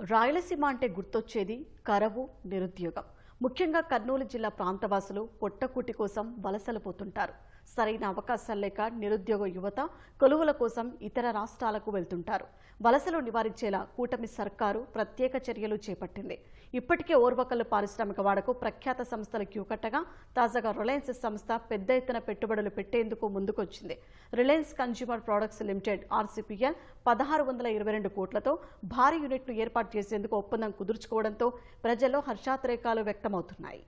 రాయలసీమ అంటే గుర్తొచ్చేది కరవు, నిరుద్యోగం. ముఖ్యంగా కర్నూలు జిల్లా ప్రాంతవాసులు పొట్టకూటి కోసం వలసలు పోతుంటారు. సరైన అవకాశాలు లేక నిరుద్యోగ యువత కొలువుల కోసం ఇతర రాష్ట్రాలకు వెళ్తుంటారు. వలసలు నివారించేలా కూటమి సర్కారు ప్రత్యేక చర్యలు చేపట్టింది. ఇప్పటికే ఓర్వకల్లు పారిశ్రామిక వాడకు ప్రఖ్యాత సంస్థలు క్యూ కట్టగా తాజాగా రిలయన్స్ సంస్థ పెద్ద ఎత్తున పెట్టుబడులు పెట్టేందుకు ముందుకొచ్చింది. Reliance consumer products limited RCPL 1622 కోట్లతో భారీ యూనిట్ను ఏర్పాటు చేసేందుకు ఒప్పందం కుదుర్చుకోవడంతో ప్రజల్లో హర్షాతిరేకాలు వ్యక్తమవుతున్నాయి.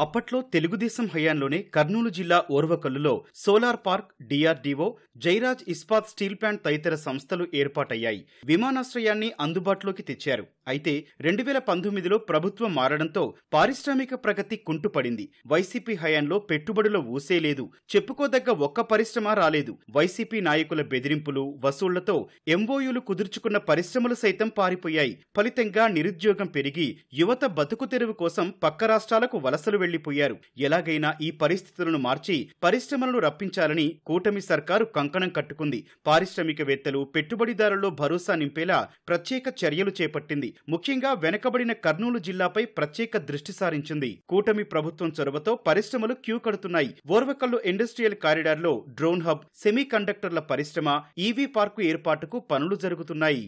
అప్పట్లో తెలుగుదేశం హయాంలోనే కర్నూలు జిల్లా ఓర్వకల్లులో solar park, DRDO, Jairaj Ispat steel plant తదితర సంస్థలు ఏర్పాటయ్యాయి. విమానాశ్రయాన్ని అందుబాటులోకి తెచ్చారు. అయితే 2019లో ప్రభుత్వం మారడంతో పారిశ్రామిక ప్రగతి కుంటుపడింది. వైసీపీ హయాంలో పెట్టుబడుల ఊసేలేదు. చెప్పుకోదగ్గ ఒక్క పరిశ్రమ రాలేదు. వైసీపీ నాయకుల బెదిరింపులు, వసూళ్లతో MOUలు కుదుర్చుకున్న పరిశ్రమలు సైతం పారిపోయాయి. ఫలితంగా నిరుద్యోగం పెరిగి యువత బతుకు తెరువు కోసం పక్క రాష్ట్రాలకు వలసలు వెళ్లిపోయారు. ఎలాగైనా ఈ పరిస్థితులను మార్చి పరిశ్రమలను రప్పించాలని కూటమి సర్కారు కంకణం కట్టుకుంది. పారిశ్రామికవేత్తలు, పెట్టుబడిదారుల్లో భరోసా నింపేలా ప్రత్యేక చర్యలు చేపట్టింది. ముఖ్యంగా వెనకబడిన కర్నూలు జిల్లాపై ప్రత్యేక దృష్టి సారించింది. కూటమి ప్రభుత్వం చొరవతో పరిశ్రమలు క్యూ కడుతున్నాయి. ఓర్వకల్లు ఇండస్ట్రియల్ కారిడార్లో డ్రోన్ హబ్, సెమీ కండక్టర్ల పరిశ్రమ, EV పార్కు ఏర్పాటుకు పనులు జరుగుతున్నాయి.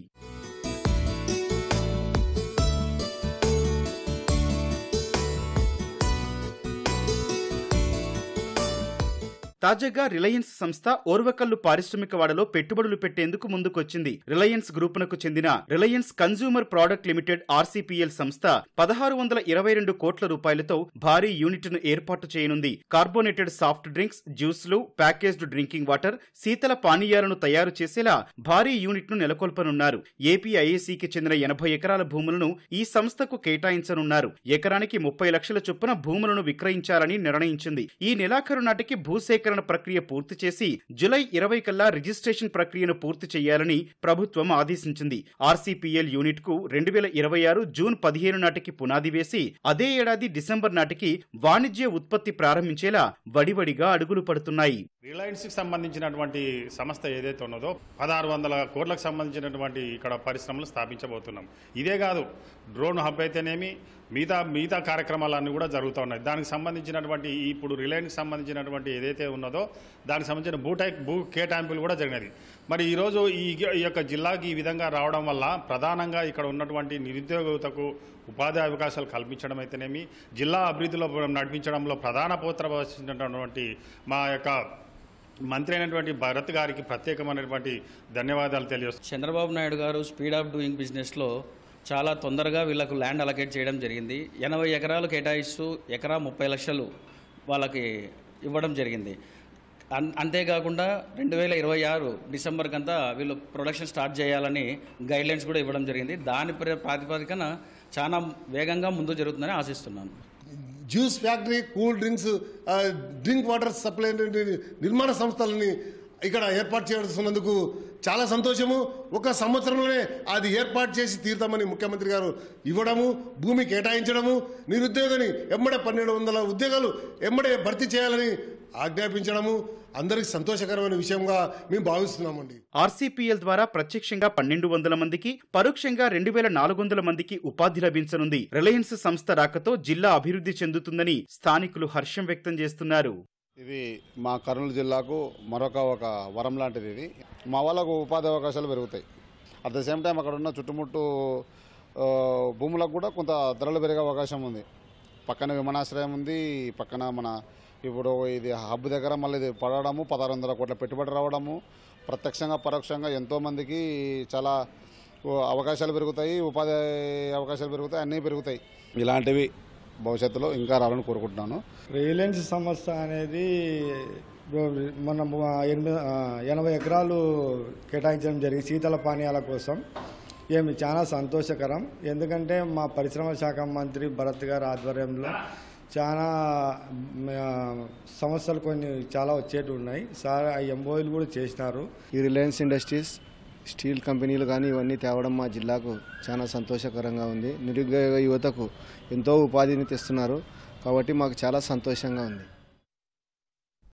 తాజాగా రిలయన్స్ సంస్థ ఓర్వకల్లు పారిశ్రామిక వాడలో పెట్టుబడులు పెట్టేందుకు ముందుకొచ్చింది. రిలయన్స్ గ్రూపునకు చెందిన Reliance consumer product limited RCPL సంస్థ 1622 కోట్ల రూపాయలతో భారీ యూనిట్ను ఏర్పాటు చేయనుంది. కార్బోనేటెడ్ సాఫ్ట్ డ్రింక్స్, జ్యూస్లు, ప్యాకేజ్డ్ డ్రింకింగ్ వాటర్, శీతల పానీయాలను తయారు చేసేలా భారీ యూనిట్ను నెలకొల్పనున్నారు. APIACకి చెందిన 80 ఎకరాల భూములను ఈ సంస్థకు కేటాయించనున్నారు. ఎకరానికి 30 లక్షల చొప్పున భూములను విక్రయించాలని నిర్ణయించింది. ఈ నెలాఖరు నాటికి భూసేకరణ ప్రక్రియ పూర్తి చేసి జూలై 20 కల్లా రిజిస్ట్రేషన్ ప్రక్రియను పూర్తి చేయాలని ప్రభుత్వం ఆదేశించింది. RCPL యూనిట్ కు 2026 జూన్ 15 నాటికి పునాది వేసి అదే ఏడాది డిసెంబర్ నాటికి వాణిజ్య ఉత్పత్తి ప్రారంభించేలా వడివడిగా అడుగులు పడుతున్నాయి. రిలయన్స్ కి సంబంధించినటువంటి సంస్థ ఏదైతే ఉన్నదో 1600 కోట్లకు సంబంధించినటువంటి ఇక్కడ పరిశ్రమలు స్థాపించబోతున్నాం. ఇదే కాదు, డ్రోన్ హబ్ అయితేనేమి మిగతా కార్యక్రమాలన్నీ కూడా జరుగుతూ ఉన్నాయి. దానికి సంబంధించినటువంటి ఇప్పుడు రిలయన్స్ సంబంధించినటువంటి ఏదైతే ఉన్నదో దానికి సంబంధించిన భూ కేటాయింపులు కూడా జరిగినది. మరి ఈరోజు ఈ యొక్క జిల్లాకి ఈ విధంగా రావడం వల్ల ప్రధానంగా ఇక్కడ ఉన్నటువంటి నిరుద్యోగ యువతకు ఉపాధి అవకాశాలు కల్పించడం అయితేనేమి, జిల్లా అభివృద్ధిలో నడిపించడంలో ప్రధాన పాత్ర వహించినటువంటి మా యొక్క మంత్రి అయినటువంటి భరత్ గారికి ప్రత్యేకమైనటువంటి ధన్యవాదాలు తెలియజేస్తున్నాను. చంద్రబాబు నాయుడు గారు స్పీడ్ ఆఫ్ డూయింగ్ బిజినెస్లో చాలా తొందరగా వీళ్ళకు ల్యాండ్ అలొకేట్ చేయడం జరిగింది. 80 ఎకరాలు కేటాయిస్తూ ఎకరా 30 లక్షలు వాళ్ళకి ఇవ్వడం జరిగింది. అంతేకాకుండా 2026 డిసెంబర్ కంతా వీళ్ళు ప్రొడక్షన్ స్టార్ట్ చేయాలని గైడ్లైన్స్ కూడా ఇవ్వడం జరిగింది. దాని ప్రాతిపదికన చాలా వేగంగా ముందు జరుగుతుందని ఆశిస్తున్నాను. Juice factory, cool drinks, drink water supply నిర్మాణ సంస్థలని ఇక్కడ ఏర్పాటు చేస్తున్నందుకు చాలా సంతోషము. ఒక సంవత్సరంలోనే అది ఏర్పాటు చేసి తీరుతామని ముఖ్యమంత్రి గారు ఇవ్వడము, భూమి కేటాయించడము, నిరుద్యోగాన్ని ఎమ్మడే 1200 ఉద్యోగాలు ఎమ్మడే భర్తీ చేయాలని ఆజ్ఞాపించడము అందరికి సంతోషకరమైన విషయంగా మేము భావిస్తున్నామండి. RCPL ద్వారా ప్రత్యక్షంగా 1200 మందికి, పరోక్షంగా 2400 మందికి ఉపాధి లభించనుంది. రిలయన్స్ సంస్థ రాకతో జిల్లా అభివృద్ధి చెందుతుందని స్థానికులు హర్షం వ్యక్తం చేస్తున్నారు. ఇది మా కర్నూలు జిల్లాకు మరొక వరం లాంటిది. ఇది మా వాళ్ళకు ఉపాధి అవకాశాలు పెరుగుతాయి. అట్ ద సేమ్ టైం అక్కడ ఉన్న చుట్టుముట్టు భూములకు కూడా కొంత ధరలు పెరిగే అవకాశం ఉంది. పక్కన విమానాశ్రయం ఉంది, పక్కన మన ఇప్పుడు ఇది హబ్ దగ్గర మళ్ళీ ఇది పడడము, 1600 కోట్ల పెట్టుబడి రావడము, ప్రత్యక్షంగా పరోక్షంగా ఎంతోమందికి చాలా అవకాశాలు పెరుగుతాయి, ఉపాధి అవకాశాలు పెరుగుతాయి, అన్నీ పెరుగుతాయి. ఇలాంటివి భవిష్యత్తులో ఇంకా రావాలని కోరుకుంటున్నాను. రిలయన్స్ సంస్థ అనేది మనం 80 ఎకరాలు కేటాయించడం జరిగింది శీతల పానీయాల కోసం. చాలా సంతోషకరం. ఎందుకంటే మా పరిశ్రమ శాఖ మంత్రి భరత్ గారి ఆధ్వర్యంలో చాలా సమస్యలు కొన్ని చాలా వచ్చేటి ఉన్నాయి. సార్ ఆ MOUలు కూడా చేసినారు. ఈ రిలయన్స్ ఇండస్ట్రీస్, స్టీల్ కంపెనీలు కానీ ఇవన్నీ తేవడం మా జిల్లాకు చాలా సంతోషకరంగా ఉంది. నిరుద్యోగ యువతకు ఎంతో ఉపాధిని తెస్తున్నారు కాబట్టి మాకు చాలా సంతోషంగా ఉంది.